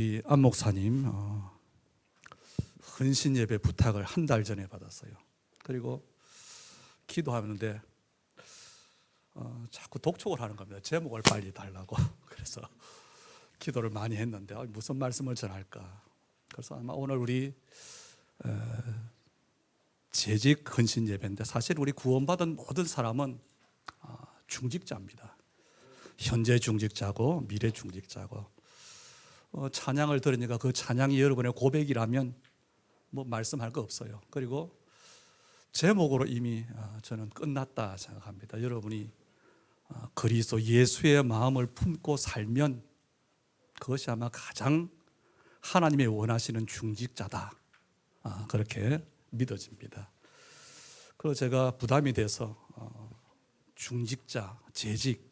이 안 목사님 헌신 예배 부탁을 한 달 전에 받았어요. 그리고 기도하는데 자꾸 독촉을 하는 겁니다. 제목을 빨리 달라고. 그래서 기도를 많이 했는데 무슨 말씀을 전할까. 그래서 아마 오늘 우리 재직 헌신 예배인데, 사실 우리 구원받은 모든 사람은 중직자입니다. 현재 중직자고 미래 중직자고. 찬양을 들으니까 그 찬양이 여러분의 고백이라면 뭐 말씀할 거 없어요. 그리고 제목으로 이미 저는 끝났다 생각합니다. 여러분이 그리스도 예수의 마음을 품고 살면 그것이 아마 가장 하나님의 원하시는 중직자다, 그렇게 믿어집니다. 그래서 제가 부담이 돼서 중직자, 재직,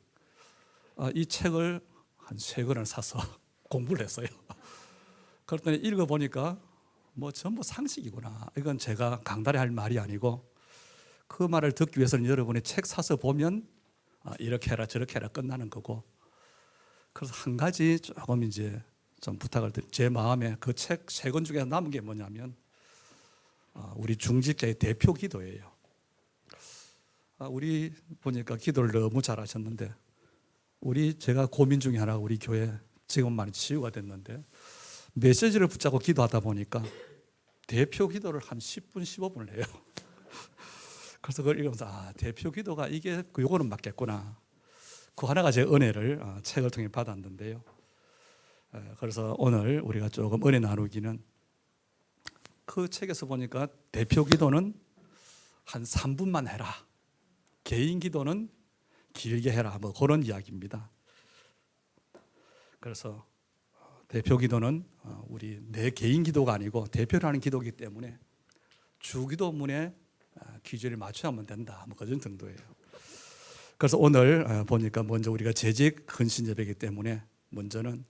이 책을 한 3권을 사서 공부를 했어요. 그랬더니 읽어보니까 뭐 전부 상식이구나. 이건 제가 강단에 할 말이 아니고, 그 말을 듣기 위해서는 여러분이 책 사서 보면 이렇게 해라 저렇게 해라 끝나는 거고. 그래서 한 가지 조금 이제 좀 부탁을 드립니다. 제 마음에 그 책 3권 중에 남은 게 뭐냐면 우리 중직자의 대표 기도예요. 우리 보니까 기도를 너무 잘하셨는데, 제가 고민 중에 하나가 우리 교회 지금 많이 치유가 됐는데, 메시지를 붙잡고 기도하다 보니까 대표 기도를 한 10분, 15분을 해요. 그래서 그걸 읽으면서 대표 기도가 이게 요거는 맞겠구나. 그 하나가 제 은혜를 책을 통해 받았는데요. 그래서 오늘 우리가 조금 은혜 나누기는, 그 책에서 보니까 대표 기도는 한 3분만 해라, 개인 기도는 길게 해라, 뭐 그런 이야기입니다. 그래서 대표 기도는 우리 내 개인 기도가 아니고 대표라는 기도이기 때문에 주기도문에 기준을 맞춰야만 된다, 뭐 그런 정도예요. 그래서 오늘 보니까 먼저 우리가 재직 헌신 예배이기 때문에 먼저는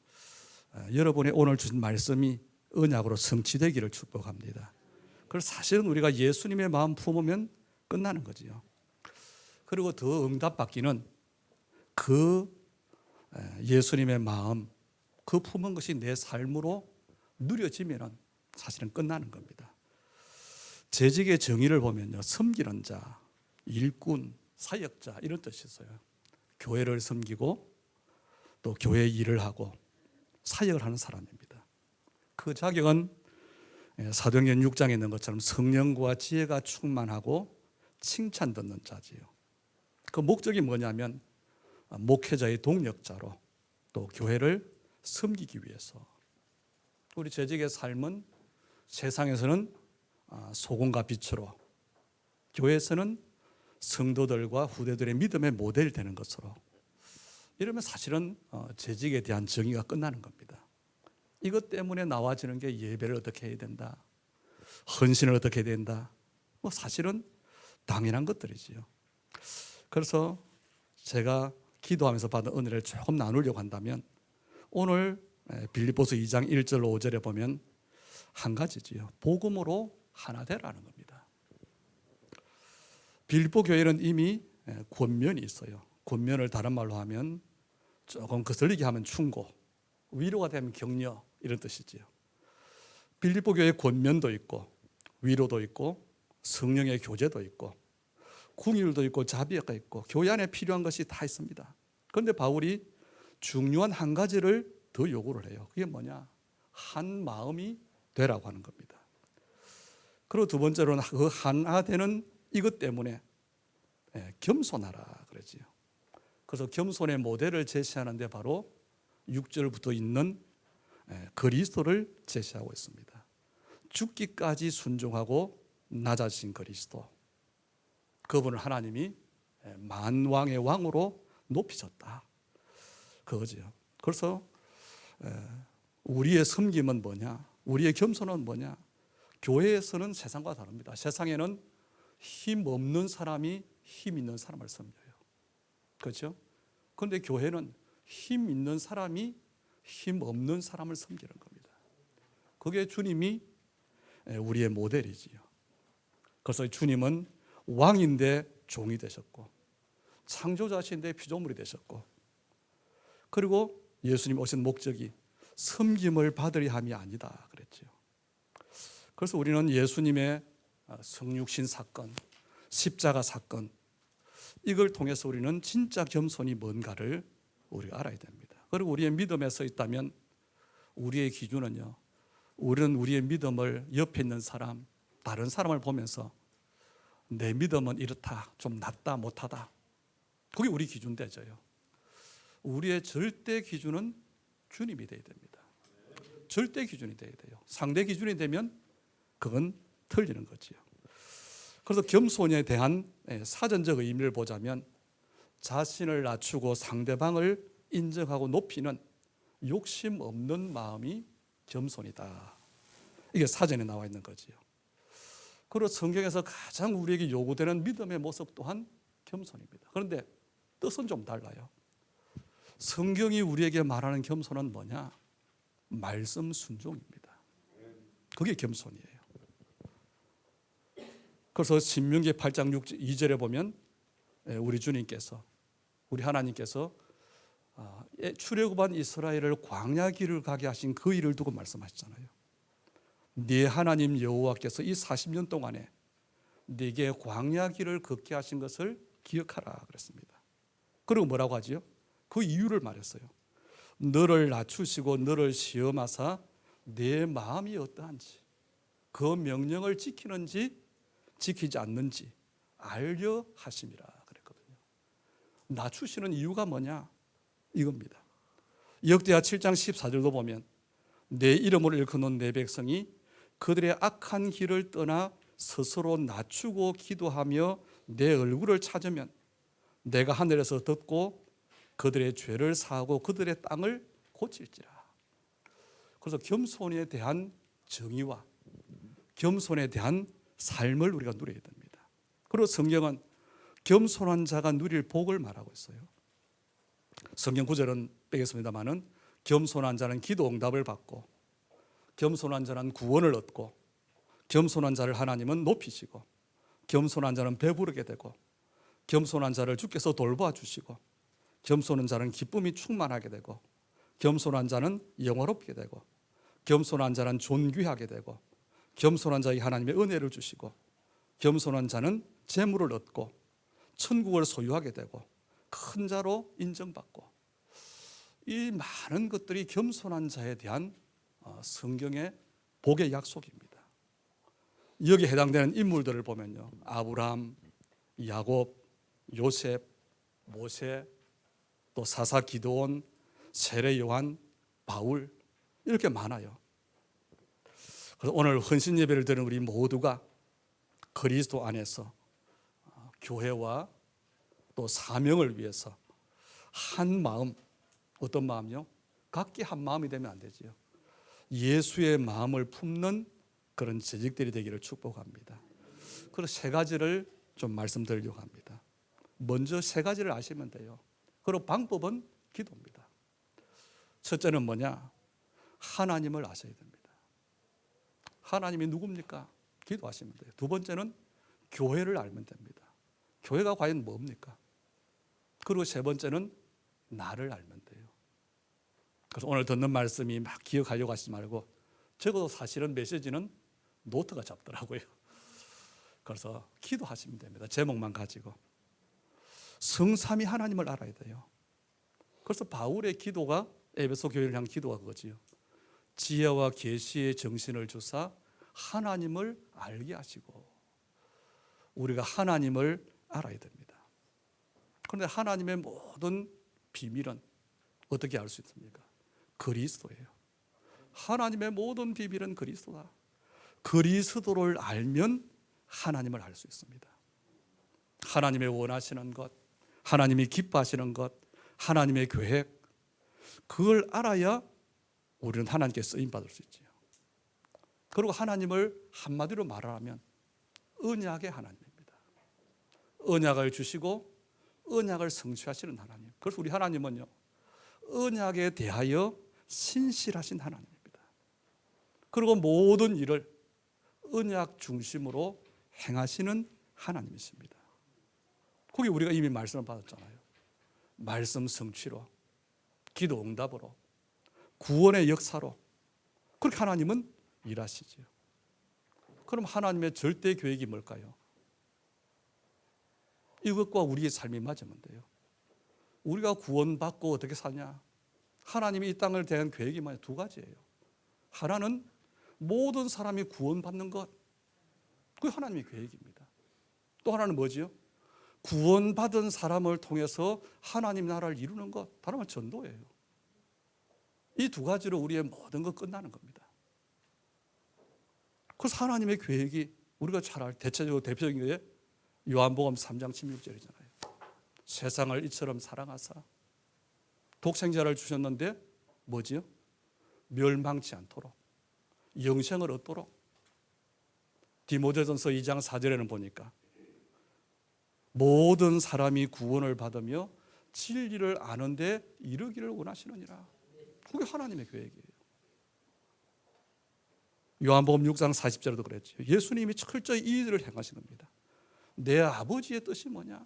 여러분의 오늘 주신 말씀이 언약으로 성취되기를 축복합니다. 그래서 사실은 우리가 예수님의 마음 품으면 끝나는 거지요. 그리고 더 응답받기는 그 예수님의 마음, 그 품은 것이 내 삶으로 누려지면 사실은 끝나는 겁니다. 재직의 정의를 보면요, 섬기는 자, 일꾼, 사역자 이런 뜻이 있어요. 교회를 섬기고 또 교회 일을 하고 사역을 하는 사람입니다. 그 자격은 사도행전 6장에 있는 것처럼 성령과 지혜가 충만하고 칭찬 듣는 자지요. 그 목적이 뭐냐면 목회자의 동력자로 또 교회를 섬기기 위해서. 우리 재직의 삶은 세상에서는 소금과 빛으로, 교회에서는 성도들과 후대들의 믿음의 모델이 되는 것으로. 이러면 사실은 재직에 대한 정의가 끝나는 겁니다. 이것 때문에 나와지는 게 예배를 어떻게 해야 된다, 헌신을 어떻게 해야 된다, 뭐 사실은 당연한 것들이지요. 그래서 제가 기도하면서 받은 은혜를 조금 나누려고 한다면, 오늘 빌립보서 2장 1절 5절에 보면 한 가지지요. 복음으로 하나 되라는 겁니다. 빌립보 교회는 이미 권면이 있어요. 권면을 다른 말로 하면, 조금 거슬리게 하면 충고, 위로가 되면 격려, 이런 뜻이지요. 빌립보 교회에 권면도 있고 위로도 있고 성령의 교제도 있고 궁율도 있고 자비가 있고 교회 안에 필요한 것이 다 있습니다. 그런데 바울이 중요한 한 가지를 더 요구를 해요. 그게 뭐냐? 한 마음이 되라고 하는 겁니다. 그리고 두 번째로는 그 하나 되는 이것 때문에 겸손하라 그러지요. 그래서 겸손의 모델을 제시하는데 바로 6절부터 있는 그리스도를 제시하고 있습니다. 죽기까지 순종하고 낮아진 그리스도, 그분을 하나님이 만왕의 왕으로 높이셨다, 그거지요. 그래서 우리의 섬김은 뭐냐, 우리의 겸손은 뭐냐. 교회에서는 세상과 다릅니다. 세상에는 힘 없는 사람이 힘 있는 사람을 섬겨요. 그렇죠? 그런데 교회는 힘 있는 사람이 힘 없는 사람을 섬기는 겁니다. 그게 주님이 우리의 모델이지요. 그래서 주님은 왕인데 종이 되셨고, 창조자신데 피조물이 되셨고, 그리고 예수님 오신 목적이 섬김을 받으려 함이 아니다 그랬죠. 그래서 우리는 예수님의 성육신 사건, 십자가 사건, 이걸 통해서 우리는 진짜 겸손이 뭔가를 우리가 알아야 됩니다. 그리고 우리의 믿음에 서 있다면 우리의 기준은요, 우리는 우리의 믿음을 옆에 있는 사람, 다른 사람을 보면서 내 믿음은 이렇다, 좀 낫다, 못하다, 그게 우리 기준 되져요. 우리의 절대 기준은 주님이 되어야 됩니다. 절대 기준이 되어야 돼요. 상대 기준이 되면 그건 틀리는 거지요. 그래서 겸손에 대한 사전적 의미를 보자면 자신을 낮추고 상대방을 인정하고 높이는 욕심 없는 마음이 겸손이다. 이게 사전에 나와 있는 거지요. 그리고 성경에서 가장 우리에게 요구되는 믿음의 모습 또한 겸손입니다. 그런데 뜻은 좀 달라요. 성경이 우리에게 말하는 겸손은 뭐냐? 말씀 순종입니다. 그게 겸손이에요. 그래서 신명기 8장 2절에 보면 우리 주님께서, 우리 하나님께서 출애굽한 이스라엘을 광야 길을 가게 하신 그 일을 두고 말씀하셨잖아요. 네 하나님 여호와께서 이 40년 동안에 네게 광야 길을 걷게 하신 것을 기억하라 그랬습니다. 그리고 뭐라고 하지요? 그 이유를 말했어요. 너를 낮추시고 너를 시험하사 내 마음이 어떠한지, 그 명령을 지키는지 지키지 않는지 알려 하심이라 그랬거든요. 낮추시는 이유가 뭐냐? 이겁니다. 역대하 7장 14절도 보면 내 이름을 일컫는 내 백성이 그들의 악한 길을 떠나 스스로 낮추고 기도하며 내 얼굴을 찾으면 내가 하늘에서 듣고 그들의 죄를 사하고 그들의 땅을 고칠지라. 그래서 겸손에 대한 정의와 겸손에 대한 삶을 우리가 누려야 됩니다. 그리고 성경은 겸손한 자가 누릴 복을 말하고 있어요. 성경 구절은 빼겠습니다만은 겸손한 자는 기도 응답을 받고, 겸손한 자는 구원을 얻고, 겸손한 자를 하나님은 높이시고, 겸손한 자는 배부르게 되고, 겸손한 자를 주께서 돌보아 주시고, 겸손한 자는 기쁨이 충만하게 되고, 겸손한 자는 영화롭게 되고, 겸손한 자는 존귀하게 되고, 겸손한 자에게 하나님의 은혜를 주시고, 겸손한 자는 재물을 얻고 천국을 소유하게 되고 큰 자로 인정받고, 이 많은 것들이 겸손한 자에 대한 성경의 복의 약속입니다. 여기에 해당되는 인물들을 보면요, 아브라함, 야곱, 요셉, 모세, 또 사사 기드온, 세례 요한, 바울, 이렇게 많아요. 그래서 오늘 헌신 예배를 드리는 우리 모두가 그리스도 안에서 교회와 또 사명을 위해서 한 마음, 어떤 마음이요? 각기 한 마음이 되면 안 되지요. 예수의 마음을 품는 그런 재직들이 되기를 축복합니다. 그래서 세 가지를 좀 말씀드리려고 합니다. 먼저 세 가지를 아시면 돼요. 그리고 방법은 기도입니다. 첫째는 뭐냐? 하나님을 아셔야 됩니다. 하나님이 누굽니까? 기도하시면 돼요. 두 번째는 교회를 알면 됩니다. 교회가 과연 뭡니까? 그리고 세 번째는 나를 알면 돼요. 그래서 오늘 듣는 말씀이 막 기억하려고 하지 말고, 적어도 사실은 메시지는 노트가 잡더라고요. 그래서 기도하시면 됩니다. 제목만 가지고. 성삼위 하나님을 알아야 돼요. 그래서 바울의 기도가, 에베소 교회를 향한 기도가 그거지요. 지혜와 계시의 정신을 주사 하나님을 알게 하시고, 우리가 하나님을 알아야 됩니다. 그런데 하나님의 모든 비밀은 어떻게 알 수 있습니까? 그리스도예요. 하나님의 모든 비밀은 그리스도다. 그리스도를 알면 하나님을 알 수 있습니다. 하나님의 원하시는 것, 하나님이 기뻐하시는 것, 하나님의 계획, 그걸 알아야 우리는 하나님께 쓰임받을 수 있지요. 그리고 하나님을 한마디로 말하면 언약의 하나님입니다. 언약을 주시고 언약을 성취하시는 하나님. 그래서 우리 하나님은요, 언약에 대하여 신실하신 하나님입니다. 그리고 모든 일을 언약 중심으로 행하시는 하나님이십니다. 거기 우리가 이미 말씀을 받았잖아요. 말씀 성취로, 기도 응답으로, 구원의 역사로 그렇게 하나님은 일하시죠. 그럼 하나님의 절대 계획이 뭘까요? 이것과 우리의 삶이 맞으면 돼요. 우리가 구원받고 어떻게 사냐? 하나님이 이 땅을 대한 계획이 두 가지예요. 하나는 모든 사람이 구원받는 것, 그게 하나님의 계획입니다. 또 하나는 뭐지요? 구원받은 사람을 통해서 하나님 나라를 이루는 것, 다른 말 전도예요. 이 두 가지로 우리의 모든 것 끝나는 겁니다. 그래서 하나님의 계획이 우리가 잘 대체적으로 대표적인 게 요한복음 3장 16절이잖아요. 세상을 이처럼 사랑하사 독생자를 주셨는데 뭐지요? 멸망치 않도록 영생을 얻도록. 디모데전서 2장 4절에는 보니까 모든 사람이 구원을 받으며 진리를 아는데 이르기를 원하시느니라. 그게 하나님의 계획이에요. 요한복음 6장 40절에도 그랬죠. 예수님이 철저히 이 일을 행하신 겁니다. 내 아버지의 뜻이 뭐냐?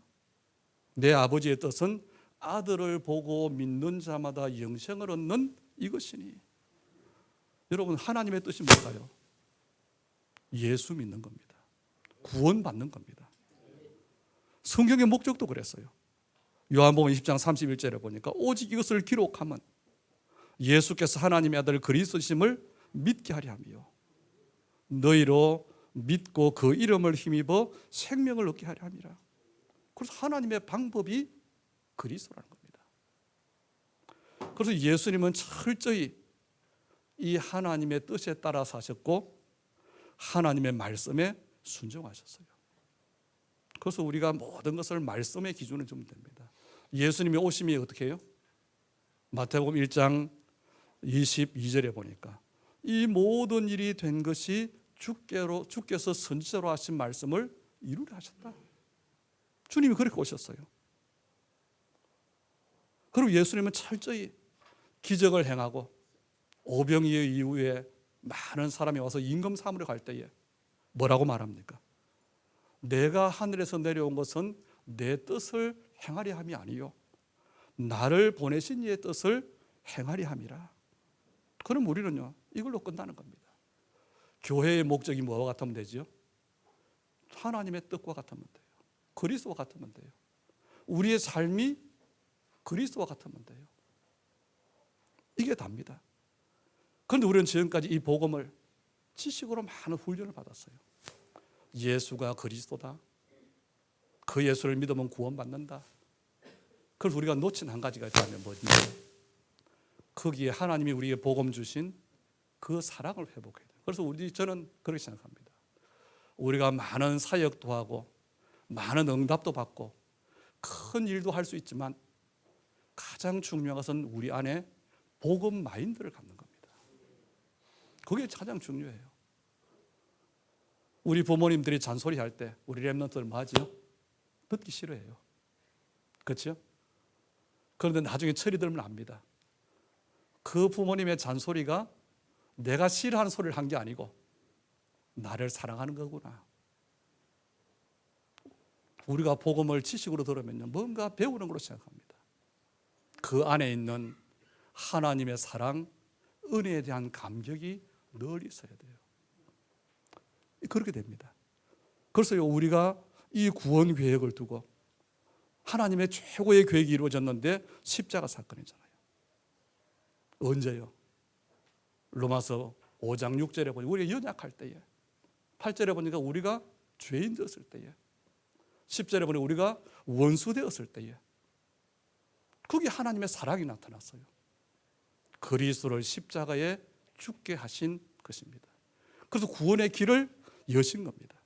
내 아버지의 뜻은 아들을 보고 믿는 자마다 영생을 얻는 이것이니. 여러분, 하나님의 뜻이 뭘까요? 예수 믿는 겁니다. 구원받는 겁니다. 성경의 목적도 그랬어요. 요한복음 20장 31절에 보니까 오직 이것을 기록하면 예수께서 하나님의 아들 그리스도심을 믿게 하려 함이요 너희로 믿고 그 이름을 힘입어 생명을 얻게 하려 함이라. 그래서 하나님의 방법이 그리스도라는 겁니다. 그래서 예수님은 철저히 이 하나님의 뜻에 따라 사셨고 하나님의 말씀에 순종하셨어요. 그래서 우리가 모든 것을 말씀의 기준으로 두면 됩니다. 예수님이 오심이 어떻게 해요? 마태복음 1장 22절에 보니까 이 모든 일이 된 것이 주께서 선지자로 하신 말씀을 이루려 하셨다. 주님이 그렇게 오셨어요. 그리고 예수님은 철저히 기적을 행하고 오병이어 이후에 많은 사람이 와서 임금 삼으러 갈 때에 뭐라고 말합니까? 내가 하늘에서 내려온 것은 내 뜻을 행하려 함이 아니요 나를 보내신 이의 뜻을 행하려 함이라. 그럼 우리는요 이걸로 끝나는 겁니다. 교회의 목적이 뭐와 같으면 되죠? 하나님의 뜻과 같으면 돼요. 그리스도와 같으면 돼요. 우리의 삶이 그리스도와 같으면 돼요. 이게 답니다. 그런데 우리는 지금까지 이 복음을 지식으로 많은 훈련을 받았어요. 예수가 그리스도다. 그 예수를 믿으면 구원받는다. 그래서 우리가 놓친 한 가지가 있다면 뭐지? 거기에 하나님이 우리에게 복음 주신 그 사랑을 회복해야 돼요. 그래서 저는 그렇게 생각합니다. 우리가 많은 사역도 하고 많은 응답도 받고 큰 일도 할 수 있지만 가장 중요한 것은 우리 안에 복음 마인드를 갖는 겁니다. 그게 가장 중요해요. 우리 부모님들이 잔소리할 때 우리 랩런트들 뭐 하지요? 듣기 싫어해요. 그렇죠? 그런데 나중에 철이 들면 압니다. 그 부모님의 잔소리가 내가 싫어하는 소리를 한 게 아니고 나를 사랑하는 거구나. 우리가 복음을 지식으로 들으면요 뭔가 배우는 걸로 생각합니다. 그 안에 있는 하나님의 사랑, 은혜에 대한 감격이 늘 있어야 돼요. 그렇게 됩니다. 그래서 우리가 이 구원 계획을 두고 하나님의 최고의 계획이 이루어졌는데 십자가 사건이잖아요. 언제요? 로마서 5장 6절에 보니 우리가 연약할 때에, 8절에 보니까 우리가 죄인 되었을 때에, 10절에 보니 우리가 원수 되었을 때에 거기 하나님의 사랑이 나타났어요. 그리스도를 십자가에 죽게 하신 것입니다. 그래서 구원의 길을 여신 겁니다.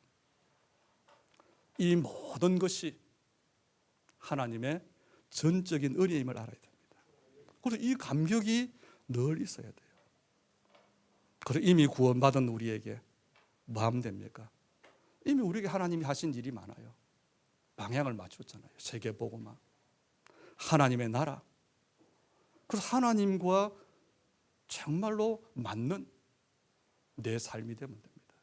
이 모든 것이 하나님의 전적인 은혜임을 알아야 됩니다. 그래서 이 감격이 늘 있어야 돼요. 그래서 이미 구원받은 우리에게 뭐 하면 됩니까? 이미 우리에게 하나님이 하신 일이 많아요. 방향을 맞췄잖아요. 세계복음화, 하나님의 나라. 그래서 하나님과 정말로 맞는 내 삶이 되면 됩니다.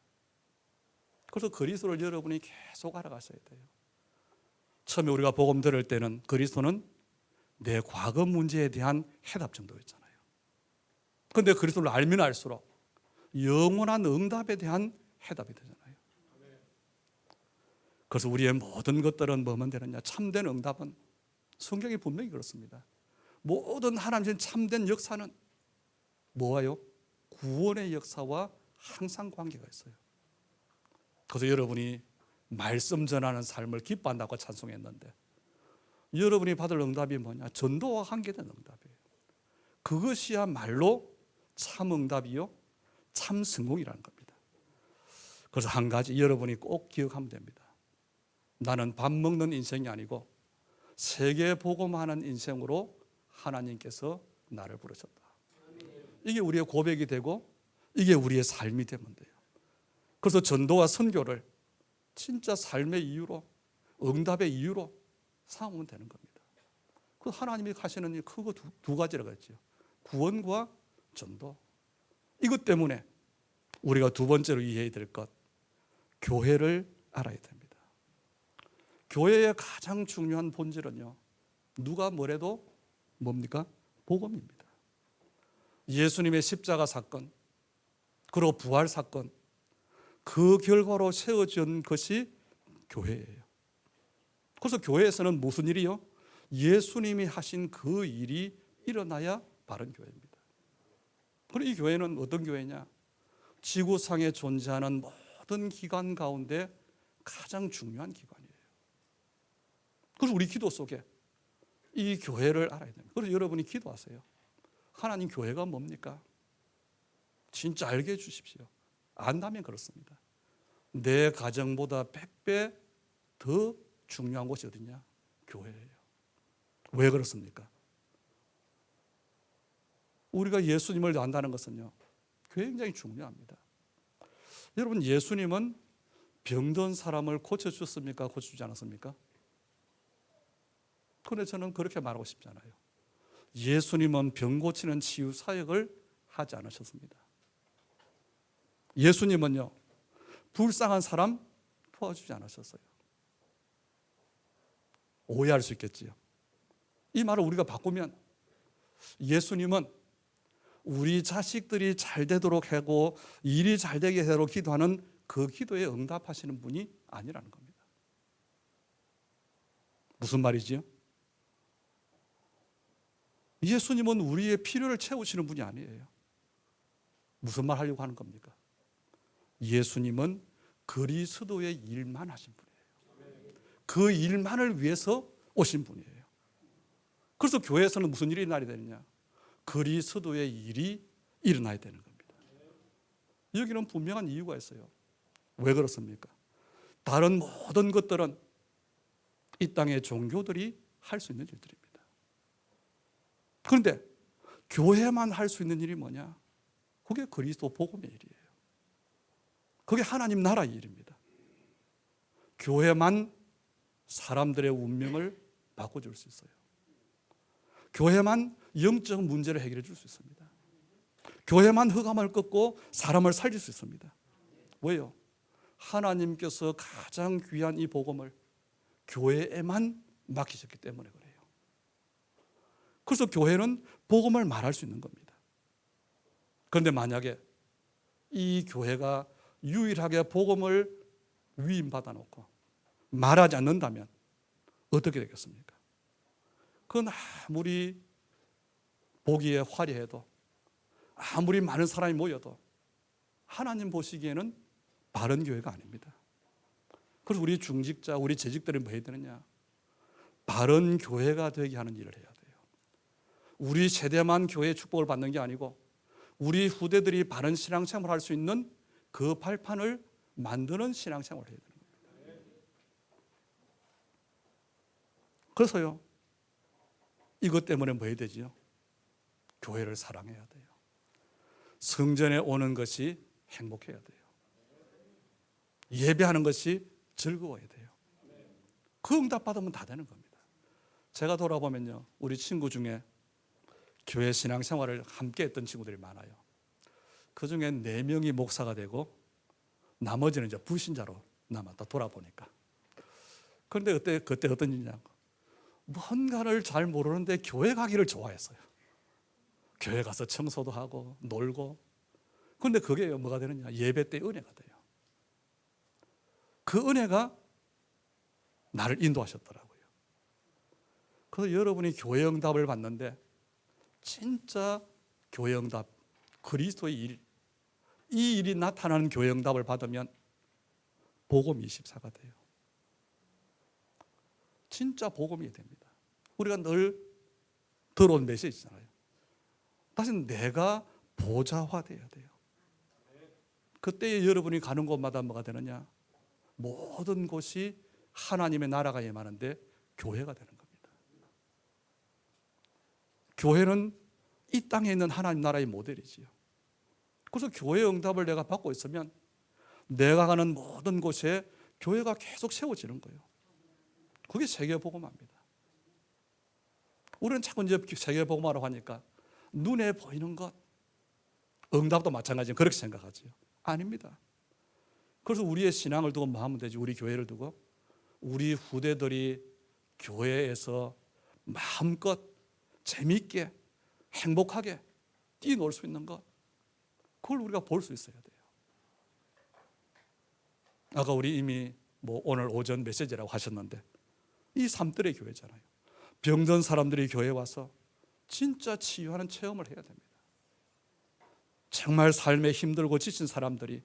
그래서 그리스도를 여러분이 계속 알아가셔야 돼요. 처음에 우리가 복음 들을 때는 그리스도는 내 과거 문제에 대한 해답 정도였잖아요. 그런데 그리스도를 알면 알수록 영원한 응답에 대한 해답이 되잖아요. 그래서 우리의 모든 것들은 뭐만 되느냐? 참된 응답은 성경이 분명히 그렇습니다. 모든 하나님의 참된 역사는 뭐와요? 구원의 역사와 항상 관계가 있어요. 그래서 여러분이 말씀 전하는 삶을 기뻐한다고 찬송했는데 여러분이 받을 응답이 뭐냐? 전도와 관계된 응답이에요. 그것이야말로 참 응답이요, 참 성공이라는 겁니다. 그래서 한 가지 여러분이 꼭 기억하면 됩니다. 나는 밥 먹는 인생이 아니고 세계 복음하는 인생으로 하나님께서 나를 부르셨다. 이게 우리의 고백이 되고 이게 우리의 삶이 되면 돼요. 그래서 전도와 선교를 진짜 삶의 이유로, 응답의 이유로 삼으면 되는 겁니다. 그 하나님이 하시는 일 크고 두 가지라고 했죠. 구원과 전도. 이것 때문에 우리가 두 번째로 이해해야 될 것, 교회를 알아야 됩니다. 교회의 가장 중요한 본질은요, 누가 뭐래도 뭡니까? 복음입니다. 예수님의 십자가 사건, 그리고 부활 사건, 그 결과로 세워진 것이 교회예요. 그래서 교회에서는 무슨 일이요? 예수님이 하신 그 일이 일어나야 바른 교회입니다. 그리고 이 교회는 어떤 교회냐? 지구상에 존재하는 모든 기관 가운데 가장 중요한 기관이에요. 그래서 우리 기도 속에 이 교회를 알아야 됩니다. 그래서 여러분이 기도하세요. 하나님, 교회가 뭡니까? 진짜 알게 해주십시오. 안다면 그렇습니다. 내 가정보다 100배 더 중요한 곳이 어디냐? 교회예요. 왜 그렇습니까? 우리가 예수님을 안다는 것은요, 굉장히 중요합니다. 여러분, 예수님은 병든 사람을 고쳐주셨습니까? 고쳐주지 않았습니까? 그런데 저는 그렇게 말하고 싶지 않아요. 예수님은 병 고치는 치유 사역을 하지 않으셨습니다. 예수님은요, 불쌍한 사람 도와주지 않으셨어요. 오해할 수 있겠지요. 이 말을 우리가 바꾸면 예수님은 우리 자식들이 잘 되도록 하고 일이 잘 되게 하도록 기도하는 그 기도에 응답하시는 분이 아니라는 겁니다. 무슨 말이지요? 예수님은 우리의 필요를 채우시는 분이 아니에요. 무슨 말 하려고 하는 겁니까? 예수님은 그리스도의 일만 하신 분이에요. 그 일만을 위해서 오신 분이에요. 그래서 교회에서는 무슨 일이 일어나야 되느냐? 그리스도의 일이 일어나야 되는 겁니다. 여기는 분명한 이유가 있어요. 왜 그렇습니까? 다른 모든 것들은 이 땅의 종교들이 할 수 있는 일들입니다. 그런데 교회만 할 수 있는 일이 뭐냐? 그게 그리스도 복음의 일이에요. 그게 하나님 나라의 일입니다. 교회만 사람들의 운명을 바꿔줄 수 있어요. 교회만 영적 문제를 해결해 줄 수 있습니다. 교회만 흑암을 꺾고 사람을 살릴 수 있습니다. 왜요? 하나님께서 가장 귀한 이 복음을 교회에만 맡기셨기 때문에 그래요. 그래서 교회는 복음을 말할 수 있는 겁니다. 그런데 만약에 이 교회가 유일하게 복음을 위임받아 놓고 말하지 않는다면 어떻게 되겠습니까? 그건 아무리 보기에 화려해도, 아무리 많은 사람이 모여도 하나님 보시기에는 바른 교회가 아닙니다. 그래서 우리 중직자, 우리 재직들이 뭐 해야 되느냐? 바른 교회가 되게 하는 일을 해야 돼요. 우리 세대만 교회의 축복을 받는 게 아니고 우리 후대들이 바른 신앙생활을 할 수 있는 그 발판을 만드는 신앙생활을 해야 되는 겁니다. 그래서요, 이것 때문에 뭐 해야 되지요? 교회를 사랑해야 돼요. 성전에 오는 것이 행복해야 돼요. 예배하는 것이 즐거워야 돼요. 그 응답 받으면 다 되는 겁니다. 제가 돌아보면요, 우리 친구 중에 교회 신앙생활을 함께 했던 친구들이 많아요. 그 중에 4명이 목사가 되고 나머지는 이제 불신자로 남았다, 돌아보니까. 그런데 그때 어떤 일이냐, 뭔가를 잘 모르는데 교회 가기를 좋아했어요. 교회 가서 청소도 하고 놀고. 그런데 그게 뭐가 되느냐? 예배 때 은혜가 돼요. 그 은혜가 나를 인도하셨더라고요. 그래서 여러분이 교회 응답을 받는데 진짜 교회 응답, 그리스도의 일, 이 일이 나타나는 교회 응답을 받으면 복음 24가 돼요. 진짜 복음이 됩니다. 우리가 늘 들어온 메시지잖아요. 다시 내가 보좌화되어야 돼요. 그때 여러분이 가는 곳마다 뭐가 되느냐? 모든 곳이 하나님의 나라가 임하는데 교회가 되는 겁니다. 교회는 이 땅에 있는 하나님 나라의 모델이지요. 그래서 교회 응답을 내가 받고 있으면 내가 가는 모든 곳에 교회가 계속 세워지는 거예요. 그게 세계복음화입니다. 우리는 자꾸 이제 세계복음화라고 하니까 눈에 보이는 것, 응답도 마찬가지예요. 그렇게 생각하지요. 아닙니다. 그래서 우리의 신앙을 두고 뭐 하면 되지? 우리 교회를 두고 우리 후대들이 교회에서 마음껏 재미있게 행복하게 뛰놀 수 있는 것, 그걸 우리가 볼 수 있어야 돼요. 아까 우리 이미 오늘 오전 메시지라고 하셨는데 이 삼들의 교회잖아요. 병든 사람들이 교회에 와서 진짜 치유하는 체험을 해야 됩니다. 정말 삶에 힘들고 지친 사람들이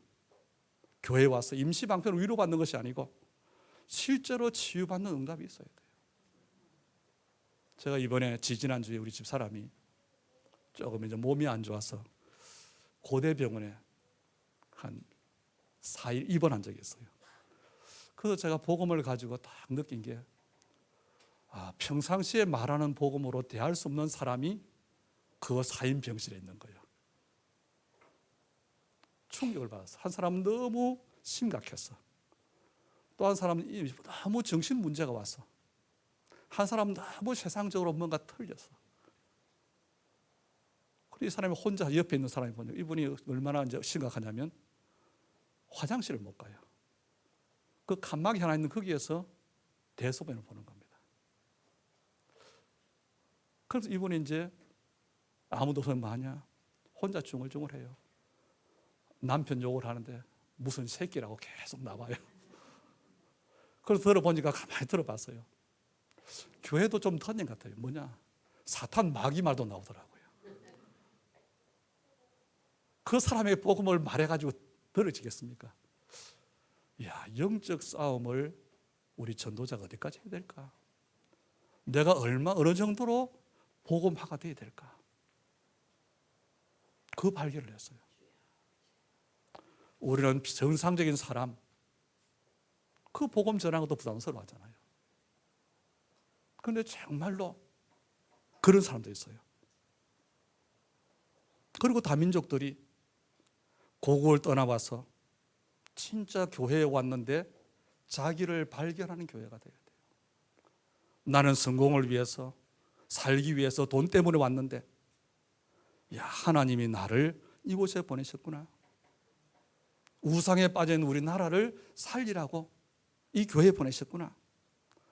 교회에 와서 임시방편으로 위로받는 것이 아니고 실제로 치유받는 응답이 있어야 돼요. 제가 이번에 지지난주에 우리 집 사람이 조금 이제 몸이 안 좋아서 고대병원에 한 4일 입원한 적이 있어요. 그래서 제가 복음을 가지고 딱 느낀 게 평상시에 말하는 복음으로 대할 수 없는 사람이 그 4인 병실에 있는 거예요. 충격을 받았어. 한 사람은 너무 심각했어. 또 한 사람은 너무 정신 문제가 왔어. 한 사람은 너무 세상적으로 뭔가 틀렸어. 그리고 이 사람이 혼자 옆에 있는 사람이 보냐, 이분이 얼마나 이제 심각하냐면 화장실을 못 가요. 그 칸막이 하나 있는 거기에서 대소변을 보는 겁니다. 그래서 이분이 이제 아무도 없으면 뭐하냐, 혼자 중얼중얼해요. 남편 욕을 하는데 무슨 새끼라고 계속 나와요. 그래서 들어보니까 가만히 들어봤어요. 교회도 좀 터진 것 같아요. 뭐냐, 사탄 마귀 말도 나오더라고요. 그 사람의 복음을 말해가지고 들어지겠습니까? 이야, 영적 싸움을 우리 전도자가 어디까지 해야 될까? 내가 어느 정도로 복음화가 돼야 될까? 그 발견을 했어요. 우리는 정상적인 사람, 그 복음 전하는 것도 부담스러워하잖아요. 그런데 정말로 그런 사람도 있어요. 그리고 다민족들이 고국을 떠나와서 진짜 교회에 왔는데 자기를 발견하는 교회가 되어야 돼요. 나는 성공을 위해서, 살기 위해서 돈 때문에 왔는데, 야, 하나님이 나를 이곳에 보내셨구나. 우상에 빠진 우리 나라를 살리라고 이 교회에 보내셨구나.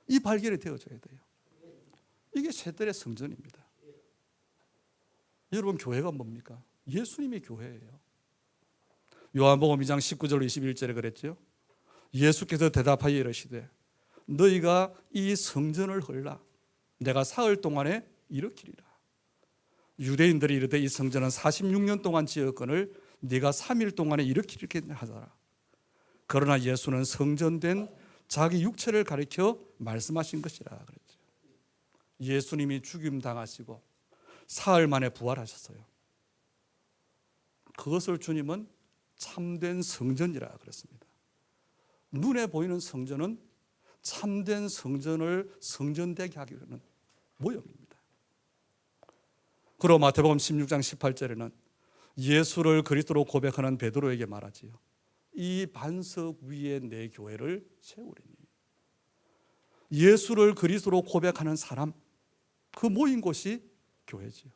이 발견이 되어져야 돼요. 이게 새들의 성전입니다. 여러분, 교회가 뭡니까? 예수님이 교회예요. 요한복음 2장 19절 21절에 그랬죠. 예수께서 대답하여 이르시되 너희가 이 성전을 헐라 내가 사흘 동안에 일으키리라. 유대인들이 이르되 이 성전은 46년 동안 지었거늘 네가 3일 동안에 일으키겠냐 하더라. 그러나 예수는 성전된 자기 육체를 가리켜 말씀하신 것이라 그랬죠. 예수님이 죽임 당하시고 사흘 만에 부활하셨어요. 그것을 주님은 참된 성전이라 그랬습니다. 눈에 보이는 성전은 참된 성전을 성전되게 하기 위한 모형입니다. 그리고 마태복음 16장 18절에는 예수를 그리스도로 고백하는 베드로에게 말하지요. 이 반석 위에 내 교회를 세우리니. 예수를 그리스도로 고백하는 사람, 그 모인 곳이 교회지요.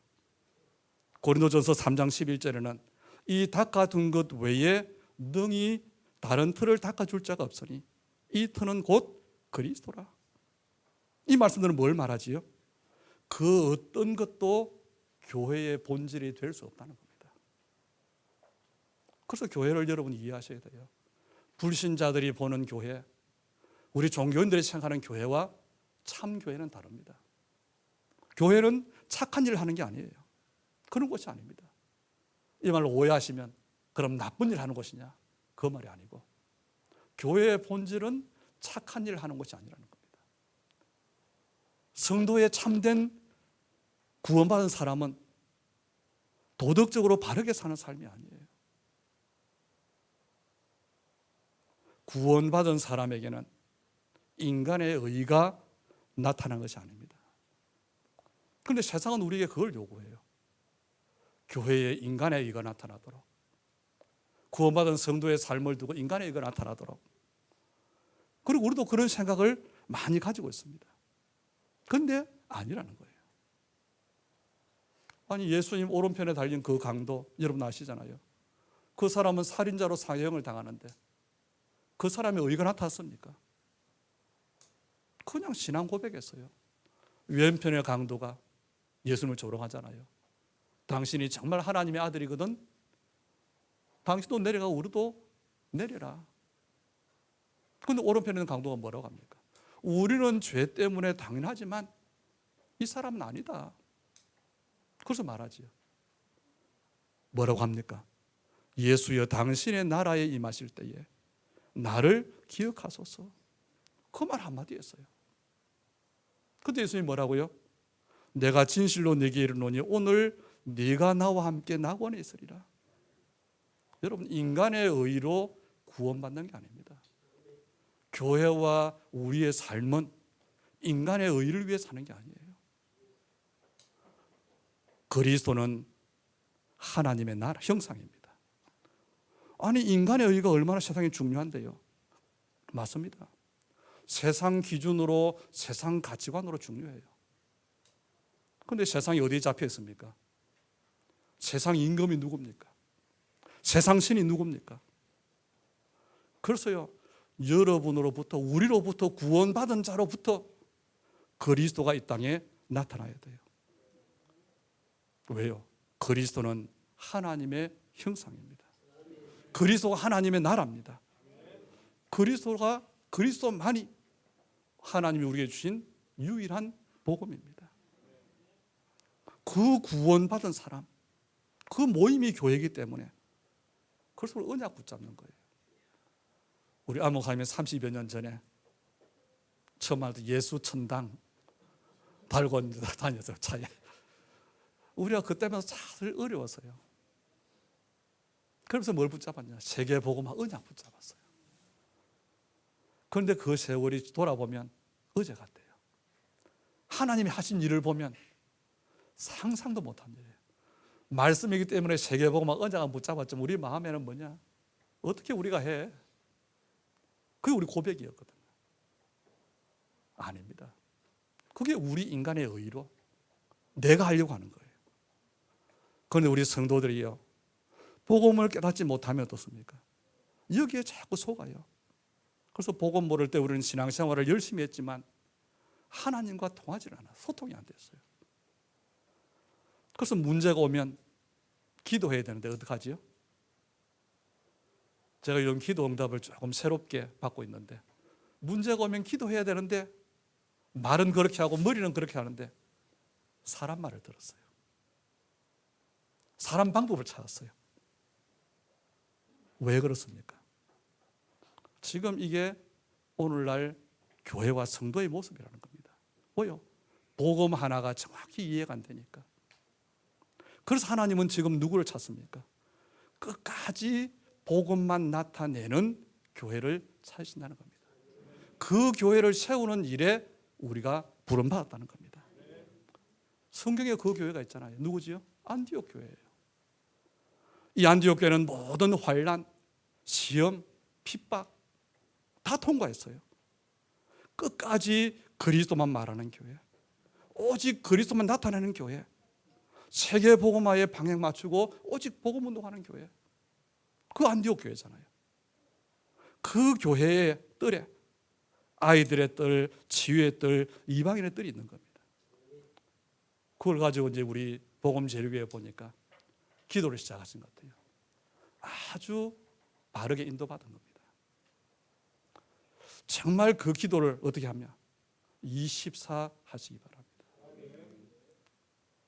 고린도전서 3장 11절에는 이 닦아둔 것 외에 능히 다른 틀을 닦아줄 자가 없으니 이 터는 곧 그리스도라. 이 말씀들은 뭘 말하지요? 그 어떤 것도 교회의 본질이 될 수 없다는 겁니다. 그래서 교회를 여러분이 이해하셔야 돼요. 불신자들이 보는 교회, 우리 종교인들이 생각하는 교회와 참 교회는 다릅니다. 교회는 착한 일을 하는 게 아니에요. 그런 곳이 아닙니다. 이 말로 오해하시면 그럼 나쁜 일 하는 곳이냐? 그 말이 아니고 교회의 본질은 착한 일을 하는 것이 아니라는 겁니다. 성도의 참된 구원받은 사람은 도덕적으로 바르게 사는 삶이 아니에요. 구원받은 사람에게는 인간의 의가 나타난 것이 아닙니다. 그런데 세상은 우리에게 그걸 요구해요. 교회에 인간의 의가 나타나도록, 구원받은 성도의 삶을 두고 인간의 의가 나타나도록. 그리고 우리도 그런 생각을 많이 가지고 있습니다. 그런데 아니라는 거예요. 아니, 예수님 오른편에 달린 그 강도 여러분 아시잖아요. 그 사람은 살인자로 사형을 당하는데 그 사람의 의가 나타났습니까? 그냥 신앙 고백했어요. 왼편의 강도가 예수님을 조롱하잖아요. 당신이 정말 하나님의 아들이거든 당신도 내려가고 우리도 내려라. 그런데 오른편에 있는 강도가 뭐라고 합니까? 우리는 죄 때문에 당연하지만 이 사람은 아니다. 그래서 말하지요. 뭐라고 합니까? 예수여 당신의 나라에 임하실 때에 나를 기억하소서. 그 말 한마디 했어요. 그때 예수님이 뭐라고요? 내가 진실로 네게 이르노니 오늘 네가 나와 함께 낙원에 있으리라. 여러분, 인간의 의로 구원받는 게 아닙니다. 교회와 우리의 삶은 인간의 의를 위해 사는 게 아니에요. 그리스도는 하나님의 나라 형상입니다. 아니, 인간의 의가 얼마나 세상에 중요한데요. 맞습니다. 세상 기준으로, 세상 가치관으로 중요해요. 그런데 세상이 어디에 잡혀 있습니까? 세상 임금이 누굽니까? 세상 신이 누굽니까? 그래서요, 여러분으로부터, 우리로부터 구원받은 자로부터 그리스도가 이 땅에 나타나야 돼요. 왜요? 그리스도는 하나님의 형상입니다. 그리스도가 하나님의 나라입니다. 그리스도만이 하나님이 우리에게 주신 유일한 복음입니다. 그 구원받은 사람, 그 모임이 교회이기 때문에 그래서 언약 붙잡는 거예요. 우리 암흑하면 30여 년 전에 처음 할 때 예수 천당 달고 다녔어요, 차에. 우리가 그때면 사실 어려웠어요. 그래서 뭘 붙잡았냐? 세계복음화 언약 붙잡았어요. 그런데 그 세월이 돌아보면 어제 같아요. 하나님이 하신 일을 보면 상상도 못한 일이에요. 말씀이기 때문에 세계복음화 언약은 붙잡았지만 우리 마음에는 뭐냐? 어떻게 우리가 해? 그게 우리 고백이었거든요. 아닙니다. 그게 우리 인간의 의로 내가 하려고 하는 거예요. 그런데 우리 성도들이요, 복음을 깨닫지 못하면 어떻습니까? 여기에 자꾸 속아요. 그래서 복음 모를 때 우리는 신앙생활을 열심히 했지만 하나님과 통하지 않아, 소통이 안 됐어요. 그래서 문제가 오면 기도해야 되는데 어떡하지요? 제가 이런 기도 응답을 조금 새롭게 받고 있는데, 문제가 오면 기도해야 되는데 말은 그렇게 하고 머리는 그렇게 하는데 사람 말을 들었어요. 사람 방법을 찾았어요. 왜 그렇습니까? 지금 이게 오늘날 교회와 성도의 모습이라는 겁니다. 뭐요? 복음 하나가 정확히 이해가 안 되니까. 그래서 하나님은 지금 누구를 찾습니까? 끝까지 복음만 나타내는 교회를 찾으신다는 겁니다. 그 교회를 세우는 일에 우리가 부름받았다는 겁니다. 성경에 그 교회가 있잖아요. 누구지요? 안디옥 교회예요. 이 안디옥 교회는 모든 환난, 시험, 핍박 다 통과했어요. 끝까지 그리스도만 말하는 교회, 오직 그리스도만 나타내는 교회, 세계 복음화에 방향 맞추고 오직 복음 운동하는 교회, 그 안디옥 교회잖아요. 그 교회의 뜰에 아이들의 뜰, 치유의 뜰, 이방인의 뜰이 있는 겁니다. 그걸 가지고 이제 우리 복음 제일교회 보니까 기도를 시작하신 것 같아요. 아주 바르게 인도받은 겁니다. 정말 그 기도를 어떻게 하냐? 24 하시기 바랍니다.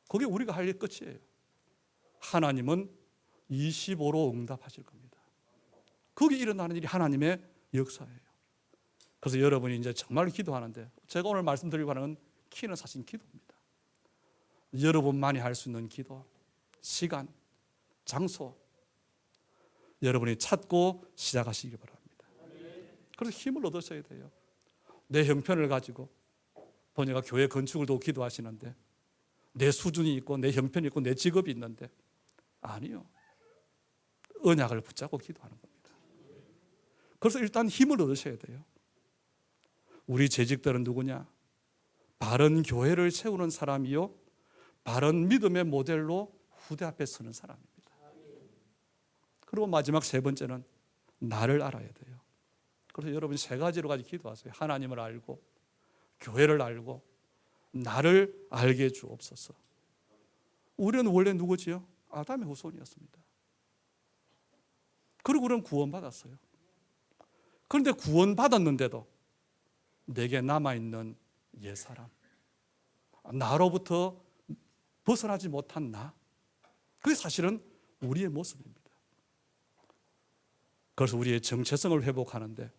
그게 우리가 할 일 끝이에요. 하나님은 25로 응답하실 겁니다. 거기 일어나는 일이 하나님의 역사예요. 그래서 여러분이 이제 정말 기도하는데, 제가 오늘 말씀드리고 하는 키는 사실 기도입니다. 여러분만이 할 수 있는 기도, 시간, 장소, 여러분이 찾고 시작하시기 바랍니다. 그래서 힘을 얻으셔야 돼요. 내 형편을 가지고 보니까 교회 건축을 두고 기도하시는데, 내 수준이 있고 내 형편이 있고 내 직업이 있는데, 아니요. 언약을 붙잡고 기도하는 겁니다. 그래서 일단 힘을 얻으셔야 돼요. 우리 재직들은 누구냐? 바른 교회를 세우는 사람이요, 바른 믿음의 모델로 후대 앞에 서는 사람입니다. 그리고 마지막 세 번째는 나를 알아야 돼요. 그래서 여러분 세 가지로 가지고 기도하세요. 하나님을 알고, 교회를 알고, 나를 알게 주옵소서. 우리는 원래 누구지요? 아담의 후손이었습니다. 그리고 우리는 구원받았어요. 그런데 구원받았는데도 내게 남아있는 옛사람, 나로부터 벗어나지 못한 나, 그게 사실은 우리의 모습입니다. 그래서 우리의 정체성을 회복하는데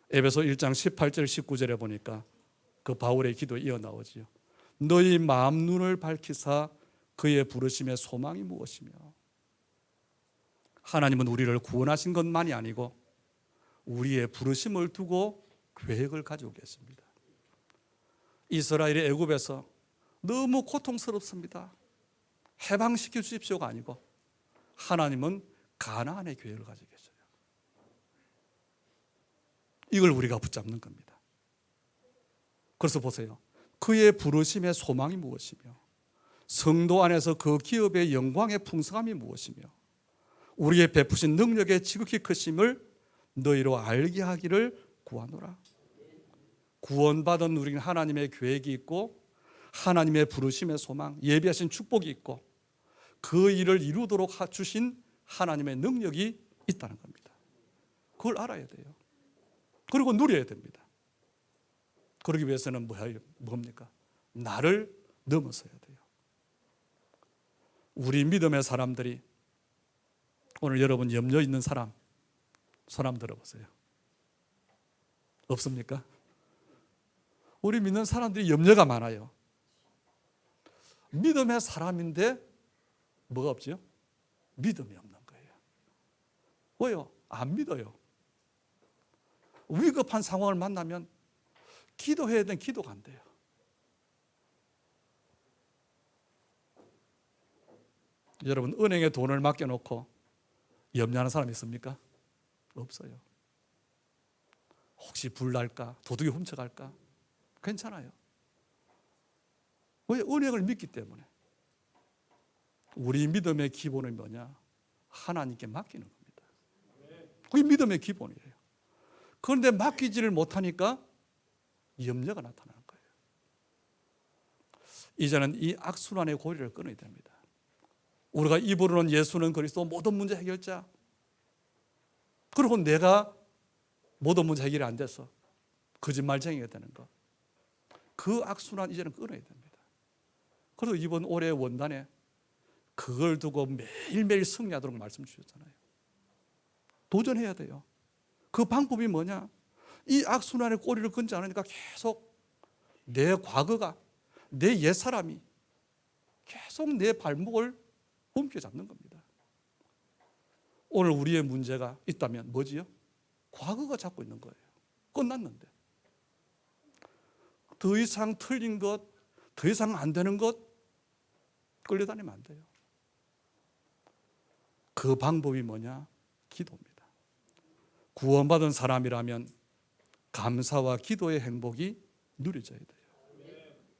에베소 1장 18절 19절에 보니까 그 바울의 기도에 이어나오지요. 너희 마음 눈을 밝히사 그의 부르심의 소망이 무엇이며. 하나님은 우리를 구원하신 것만이 아니고 우리의 부르심을 두고 계획을 가지고 계십니다. 이스라엘이 애굽에서 너무 고통스럽습니다, 해방시켜 주십시오가 아니고 하나님은 가나안의 계획을 가지고 계셔요. 이걸 우리가 붙잡는 겁니다. 그래서 보세요. 그의 부르심의 소망이 무엇이며, 성도 안에서 그 기업의 영광의 풍성함이 무엇이며, 우리의 베푸신 능력의 지극히 크심을 너희로 알게 하기를 구하노라. 구원받은 우리는 하나님의 계획이 있고 하나님의 부르심의 소망, 예비하신 축복이 있고 그 일을 이루도록 주신 하나님의 능력이 있다는 겁니다. 그걸 알아야 돼요. 그리고 누려야 됩니다. 그러기 위해서는 뭡니까? 나를 넘어서야 돼요. 우리 믿음의 사람들이, 오늘 여러분 염려 있는 사람 손 한번 들어보세요. 없습니까? 우리 믿는 사람들이 염려가 많아요. 믿음의 사람인데 뭐가 없죠? 믿음이 없는 거예요. 왜요? 안 믿어요. 위급한 상황을 만나면 기도해야 되는 기도가 안 돼요. 여러분 은행에 돈을 맡겨놓고 염려하는 사람이 있습니까? 없어요. 혹시 불 날까? 도둑이 훔쳐갈까? 괜찮아요. 왜? 은행을 믿기 때문에. 우리 믿음의 기본은 뭐냐? 하나님께 맡기는 겁니다. 그게 믿음의 기본이에요. 그런데 맡기지를 못하니까 염려가 나타나는 거예요. 이제는 이 악순환의 고리를 끊어야 됩니다. 우리가 입으로는 예수는 그리스도 모든 문제 해결자, 그리고 내가 모든 문제 해결이 안 돼서 거짓말쟁이가 되는 것, 그 악순환 이제는 끊어야 됩니다. 그래서 이번 올해 원단에 그걸 두고 매일매일 승리하도록 말씀 주셨잖아요. 도전해야 돼요. 그 방법이 뭐냐? 이 악순환의 꼬리를 끊지 않으니까 계속 내 과거가, 내 옛사람이 계속 내 발목을 움켜잡는 겁니다. 오늘 우리의 문제가 있다면 뭐지요? 과거가 잡고 있는 거예요. 끝났는데. 더 이상 틀린 것, 더 이상 안 되는 것 끌려다니면 안 돼요. 그 방법이 뭐냐? 기도입니다. 구원받은 사람이라면 감사와 기도의 행복이 누려져야 돼요.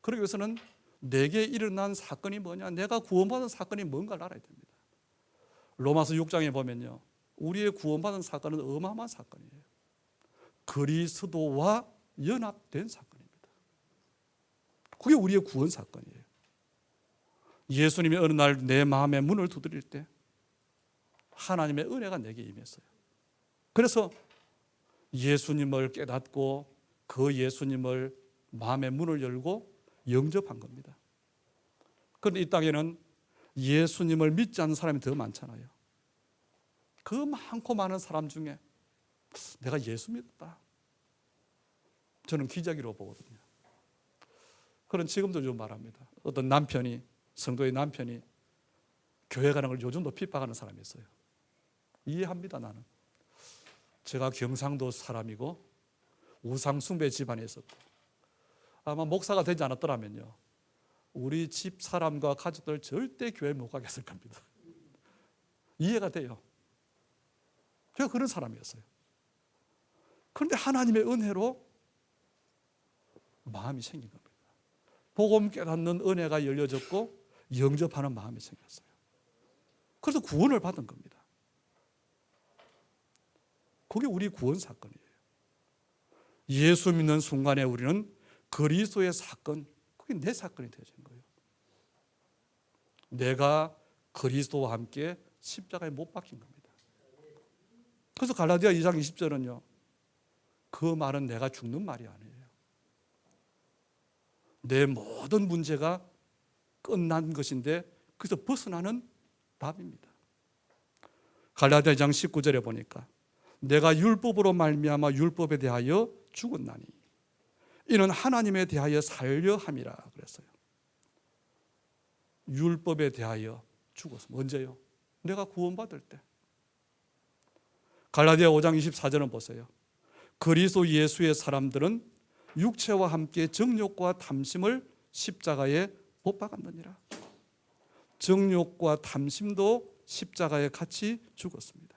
그러기 위해서는 내게 일어난 사건이 뭐냐? 내가 구원받은 사건이 뭔가를 알아야 됩니다. 로마서 6장에 보면요, 우리의 구원받은 사건은 어마어마한 사건이에요. 그리스도와 연합된 사건입니다. 그게 우리의 구원 사건이에요. 예수님이 어느 날 내 마음의 문을 두드릴 때 하나님의 은혜가 내게 임했어요. 그래서 예수님을 깨닫고 그 예수님을 마음의 문을 열고 영접한 겁니다. 그런데 이 땅에는 예수님을 믿지 않는 사람이 더 많잖아요. 그 많고 많은 사람 중에 내가 예수 믿었다, 저는 기적이라고 보거든요. 그런 지금도 좀 말합니다. 어떤 남편이, 성도의 남편이 교회 가는 걸 요즘도 핍박하는 사람이 있어요. 이해합니다. 나는 제가 경상도 사람이고 우상숭배 집안에 있었고 아마 목사가 되지 않았더라면요, 우리 집 사람과 가족들 절대 교회 못 가게 했을 겁니다. 이해가 돼요. 제가 그런 사람이었어요. 그런데 하나님의 은혜로 마음이 생긴 겁니다. 복음 깨닫는 은혜가 열려졌고 영접하는 마음이 생겼어요. 그래서 구원을 받은 겁니다. 그게 우리 구원 사건이에요. 예수 믿는 순간에 우리는 그리스도의 사건, 그게 내 사건이 되어진 거예요. 내가 그리스도와 함께 십자가에 못 박힌 겁니다. 그래서 갈라디아 2장 20절은요, 그 말은 내가 죽는 말이 아니에요. 내 모든 문제가 끝난 것인데 그래서 벗어나는 답입니다. 갈라디아 2장 19절에 보니까 내가 율법으로 말미암아 율법에 대하여 죽었나니 이는 하나님에 대하여 살려 함이라 그랬어요. 율법에 대하여 죽었어. 언제요? 내가 구원받을 때. 갈라디아 5장 24절은 보세요. 그리스도 예수의 사람들은 육체와 함께 정욕과 탐심을 십자가에 못 박았느니라. 정욕과 탐심도 십자가에 같이 죽었습니다.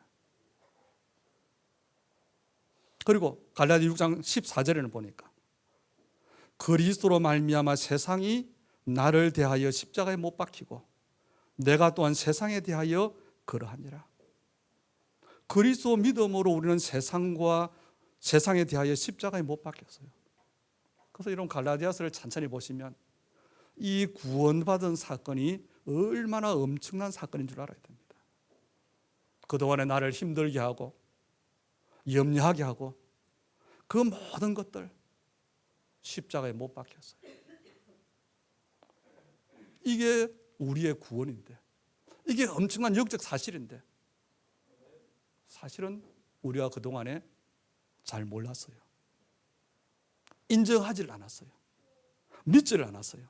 그리고 갈라디아 6장 14절에는 보니까 그리스도로 말미암아 세상이 나를 대하여 십자가에 못 박히고 내가 또한 세상에 대하여 그러하니라. 그리스도 믿음으로 우리는 세상에 대하여 십자가에 못 박혔어요. 그래서 이런 갈라디아서를 천천히 보시면 이 구원받은 사건이 얼마나 엄청난 사건인 줄 알아야 됩니다. 그동안에 나를 힘들게 하고 염려하게 하고 그 모든 것들 십자가에 못 박혔어요. 이게 우리의 구원인데, 이게 엄청난 영적 사실인데 사실은 우리가 그동안에 잘 몰랐어요. 인정하지를 않았어요. 믿지를 않았어요.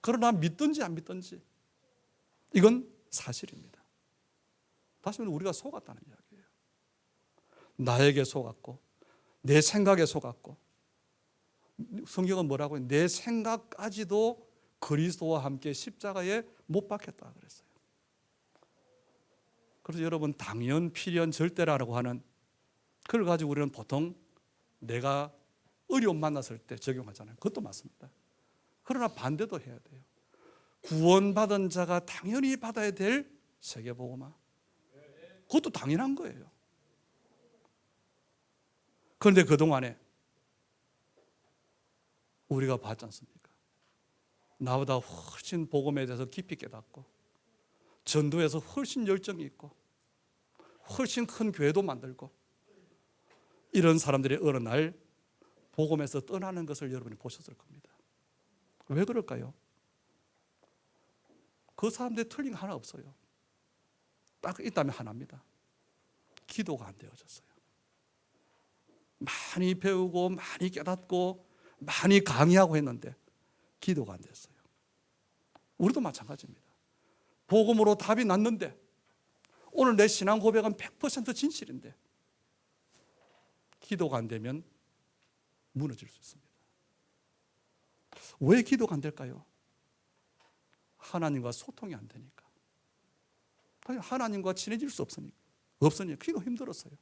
그러나 믿든지 안 믿든지 이건 사실입니다. 다시 말해 우리가 속았다는 이야기예요. 나에게 속았고 내 생각에 속았고, 성경은 뭐라고 해요? 내 생각까지도 그리스도와 함께 십자가에 못 박혔다 그랬어요. 그래서 여러분, 당연, 필연, 절대라고 하는 그걸 가지고 우리는 보통 내가 어려움 만났을 때 적용하잖아요. 그것도 맞습니다. 그러나 반대도 해야 돼요. 구원받은 자가 당연히 받아야 될 세계복음화, 그것도 당연한 거예요. 그런데 그동안에 우리가 봤지 않습니까? 나보다 훨씬 복음에 대해서 깊이 깨닫고 전도에서 훨씬 열정이 있고 훨씬 큰 교회도 만들고 이런 사람들이 어느 날 복음에서 떠나는 것을 여러분이 보셨을 겁니다. 왜 그럴까요? 그 사람들의 틀린 거 하나 없어요. 딱 있다면 하나입니다. 기도가 안 되어졌어요. 많이 배우고 많이 깨닫고 많이 강의하고 했는데 기도가 안 됐어요. 우리도 마찬가지입니다. 복음으로 답이 났는데 오늘 내 신앙 고백은 100% 진실인데 기도가 안 되면 무너질 수 있습니다. 왜 기도가 안 될까요? 하나님과 소통이 안 되니까. 하나님과 친해질 수 없으니까. 기도 힘들었어요.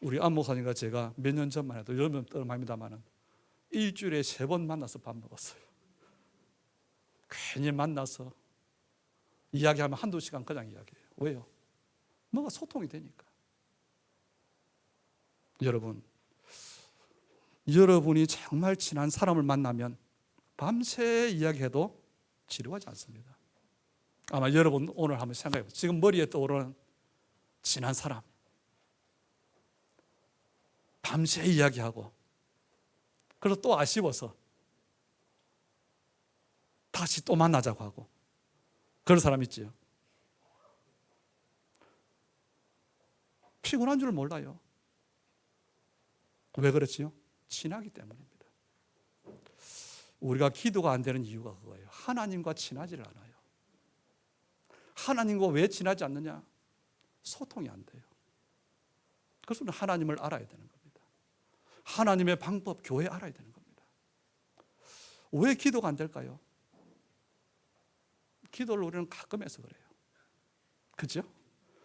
우리 안 목사님과 제가 몇 년 전만 해도 여러분 떠납니다만은 일주일에 3번 만나서 밥 먹었어요. 괜히 만나서 이야기하면 한두 시간 그냥 이야기해요. 왜요? 뭐가 소통이 되니까. 여러분이 정말 친한 사람을 만나면 밤새 이야기해도 지루하지 않습니다. 아마 여러분 오늘 한번 생각해 보세요. 지금 머리에 떠오르는 지난 사람, 밤새 이야기하고, 그래서 또 아쉬워서 다시 또 만나자고 하고, 그런 사람 있지요. 피곤한 줄 몰라요. 왜 그렇지요? 친하기 때문입니다. 우리가 기도가 안 되는 이유가 그거예요. 하나님과 친하지를 않아요. 하나님과 왜 친하지 않느냐? 소통이 안 돼요. 그래서 우리는 하나님을 알아야 되는 겁니다. 하나님의 방법, 교회 알아야 되는 겁니다. 왜 기도가 안 될까요? 기도를 우리는 가끔 해서 그래요. 그렇죠?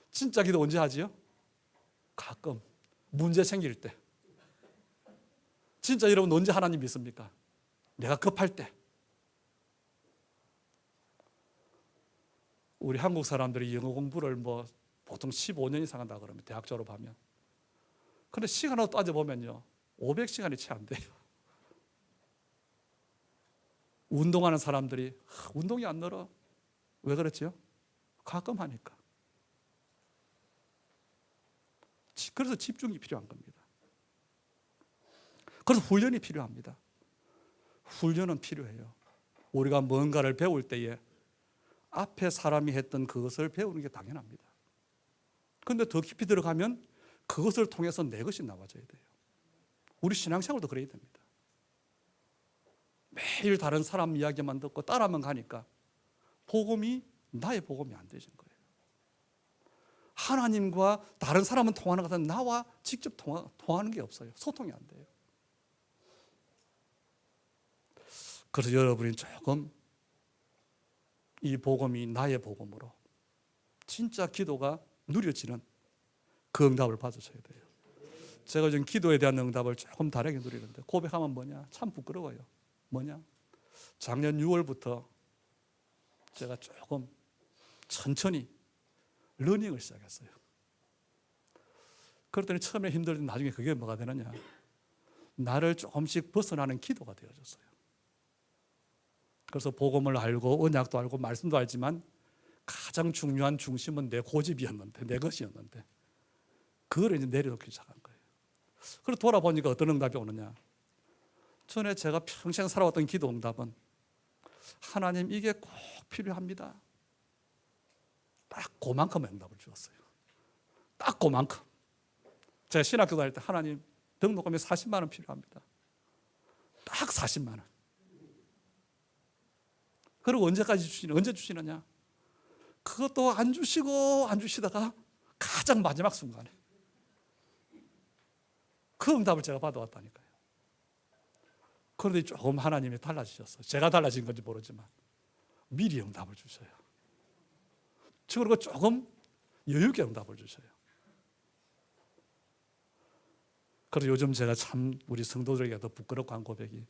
진짜 기도 언제 하지요? 가끔. 문제 생길 때. 진짜 여러분 언제 하나님 믿습니까? 내가 급할 때. 우리 한국 사람들이 영어 공부를 보통 15년 이상 한다 그러면 대학 졸업하면. 그런데 시간으로 따져보면요 500시간이 채 안 돼요. 운동하는 사람들이 운동이 안 늘어. 왜 그렇죠? 가끔 하니까. 그래서 집중이 필요한 겁니다. 그래서 훈련이 필요합니다. 훈련은 필요해요. 우리가 뭔가를 배울 때에 앞에 사람이 했던 그것을 배우는 게 당연합니다. 그런데 더 깊이 들어가면 그것을 통해서 내 것이 나와져야 돼요. 우리 신앙생활도 그래야 됩니다. 매일 다른 사람 이야기만 듣고 따라만 가니까 복음이 나의 복음이 안 되는 거예요. 하나님과 다른 사람은 통하는 것 같은데 나와 직접 통하는 게 없어요. 소통이 안 돼요. 그래서 여러분이 조금 이 복음이 나의 복음으로 진짜 기도가 누려지는 그 응답을 받으셔야 돼요. 제가 지금 기도에 대한 응답을 조금 다르게 누리는데 고백하면 뭐냐? 참 부끄러워요. 뭐냐? 작년 6월부터 제가 조금 천천히 러닝을 시작했어요. 그랬더니 처음에 힘들던데 나중에 그게 뭐가 되느냐? 나를 조금씩 벗어나는 기도가 되어졌어요. 그래서 복음을 알고 언약도 알고 말씀도 알지만 가장 중요한 중심은 내 고집이었는데, 내 것이었는데 그걸 이제 내려놓기 시작한 거예요. 그래서 돌아보니까 어떤 응답이 오느냐? 전에 제가 평생 살아왔던 기도 응답은 하나님 이게 꼭 필요합니다. 딱 그만큼 응답을 주었어요. 딱 그만큼. 제가 신학교 다닐 때 하나님 등록금이 40만 원 필요합니다. 딱 40만 원. 그리고 언제 주시느냐? 그것도 안 주시고 안 주시다가 가장 마지막 순간에 그 응답을 제가 받아왔다니까요. 그런데 조금 하나님이 달라지셨어요. 제가 달라진 건지 모르지만 미리 응답을 주셔요. 그리고 조금 여유 있게 응답을 주셔요. 그래서 요즘 제가 참 우리 성도들에게 더 부끄럽고 한 고백이,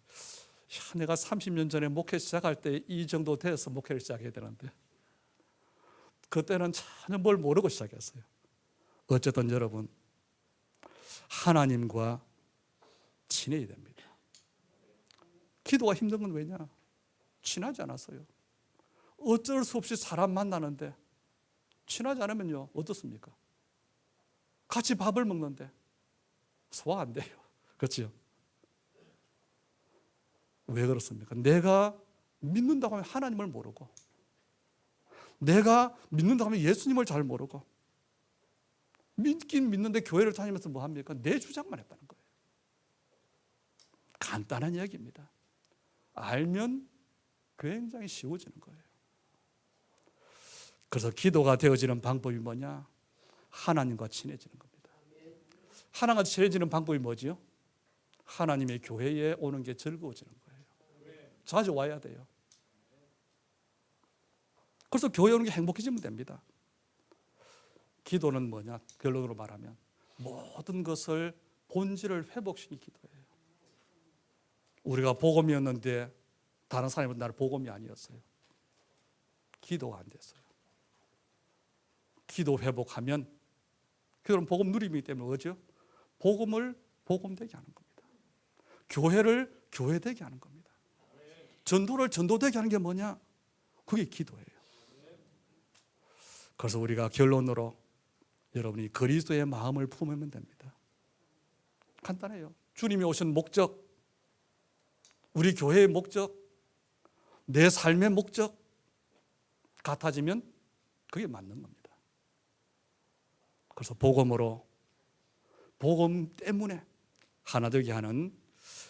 내가 30년 전에 목회 시작할 때 이 정도 돼서 목회를 시작해야 되는데 그때는 전혀 뭘 모르고 시작했어요. 어쨌든 여러분 하나님과 친해야 됩니다. 기도가 힘든 건 왜냐? 친하지 않았어요. 어쩔 수 없이 사람 만나는데 친하지 않으면요 어떻습니까? 같이 밥을 먹는데 소화 안 돼요. 그렇죠? 왜 그렇습니까? 내가 믿는다고 하면 하나님을 모르고, 내가 믿는다고 하면 예수님을 잘 모르고, 믿긴 믿는데 교회를 다니면서 뭐 합니까? 내 주장만 했다는 거예요. 간단한 이야기입니다. 알면 굉장히 쉬워지는 거예요. 그래서 기도가 되어지는 방법이 뭐냐? 하나님과 친해지는 겁니다. 하나님과 친해지는 방법이 뭐지요? 하나님의 교회에 오는 게 즐거워지는 거예요. 자주 와야 돼요. 그래서 교회 오는 게 행복해지면 됩니다. 기도는 뭐냐? 결론으로 말하면 모든 것을 본질을 회복시키는 기도예요. 우리가 복음이었는데 다른 사람은 나를 복음이 아니었어요. 기도가 안 됐어요. 기도 회복하면 그런 복음 누림이기 때문에 뭐죠? 복음을 복음되게 하는 겁니다. 교회를 교회되게 하는 겁니다. 전도를 전도되게 하는 게 뭐냐? 그게 기도예요. 그래서 우리가 결론으로 여러분이 그리스도의 마음을 품으면 됩니다. 간단해요. 주님이 오신 목적, 우리 교회의 목적, 내 삶의 목적 같아지면 그게 맞는 겁니다. 그래서 복음으로, 복음 때문에 하나 되게 하는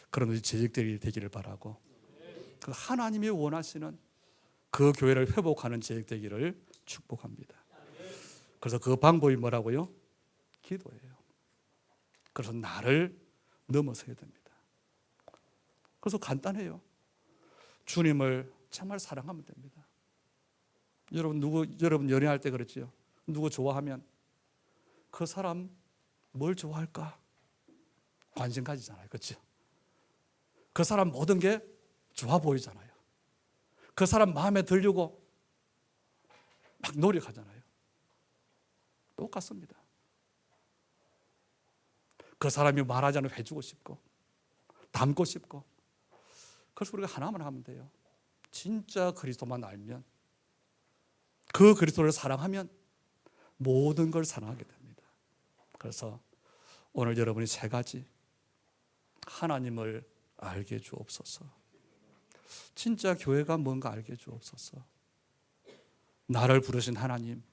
그런 재직들이 되기를 바라고, 그 하나님이 원하시는 그 교회를 회복하는 재직되기를 축복합니다. 그래서 그 방법이 뭐라고요? 기도예요. 그래서 나를 넘어서야 됩니다. 그래서 간단해요. 주님을 정말 사랑하면 됩니다. 여러분 연애할 때 그렇지요. 누구 좋아하면 그 사람 뭘 좋아할까? 관심 가지잖아요. 그렇죠? 그 사람 모든 게 좋아 보이잖아요. 그 사람 마음에 들려고 막 노력하잖아요. 똑같습니다. 그 사람이 말하지 않으면 해주고 싶고 닮고 싶고, 그래서 우리가 하나만 하면 돼요. 진짜 그리스도만 알면, 그 그리스도를 사랑하면 모든 걸 사랑하게 됩니다. 그래서 오늘 여러분이 세 가지, 하나님을 알게 주옵소서, 진짜 교회가 뭔가 알게 주옵소서, 나를 부르신 하나님,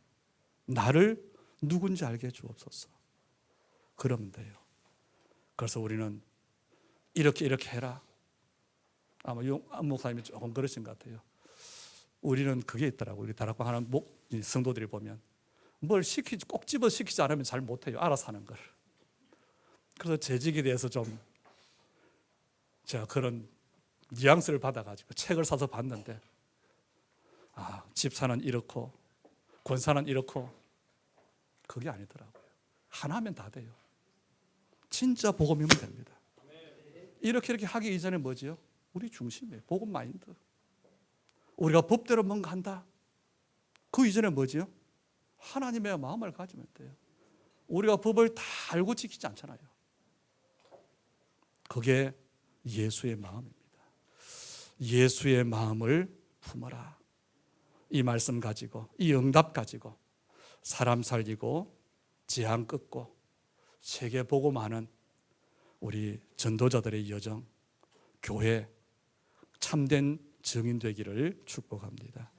나를 누군지 알게 주옵소서. 그러면 돼요. 그래서 우리는 이렇게 해라. 아마 안 목사님이 조금 그러신 것 같아요. 우리는 그게 있더라고요. 우리 다락방 하는 성도들이 보면 뭘 꼭 집어 시키지 않으면 잘 못해요. 알아서 하는 걸. 그래서 재직에 대해서 좀 제가 그런 뉘앙스를 받아가지고 책을 사서 봤는데, 집사는 이렇고 권사는 이렇고, 그게 아니더라고요. 하나면 다 돼요. 진짜 복음이면 됩니다. 이렇게 하기 이전에 뭐지요? 우리 중심이에요. 복음 마인드. 우리가 법대로 뭔가 한다. 그 이전에 뭐지요? 하나님의 마음을 가지면 돼요. 우리가 법을 다 알고 지키지 않잖아요. 그게 예수의 마음입니다. 예수의 마음을 품어라. 이 말씀 가지고, 이 응답 가지고 사람 살리고 재앙 끊고 세계 복음하는 우리 전도자들의 여정, 교회 참된 증인 되기를 축복합니다.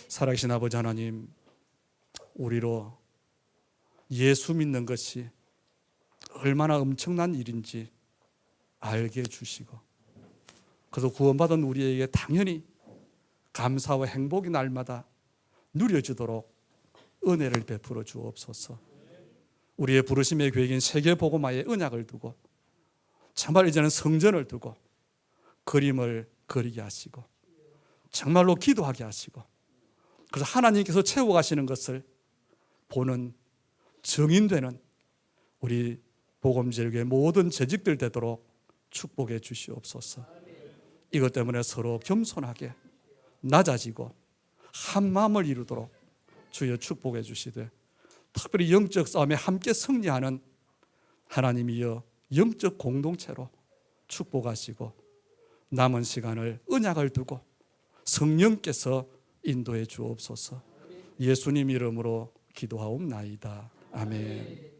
살아계신 아버지 하나님, 우리로 예수 믿는 것이 얼마나 엄청난 일인지 알게 해주시고, 그래서 구원받은 우리에게 당연히 감사와 행복이 날마다 누려지도록 은혜를 베풀어 주옵소서. 우리의 부르심의 계획인 세계복음화의 언약을 두고, 정말 이제는 성전을 두고 그림을 그리게 하시고 정말로 기도하게 하시고, 그래서 하나님께서 채워가시는 것을 보는 증인되는 우리 복음제일교회 모든 재직들 되도록 축복해 주시옵소서. 이것 때문에 서로 겸손하게 낮아지고 한 마음을 이루도록 주여 축복해 주시되, 특별히 영적 싸움에 함께 승리하는 하나님이여 영적 공동체로 축복하시고, 남은 시간을 언약을 두고 성령께서 인도해 주옵소서. 예수님 이름으로 기도하옵나이다. 아멘.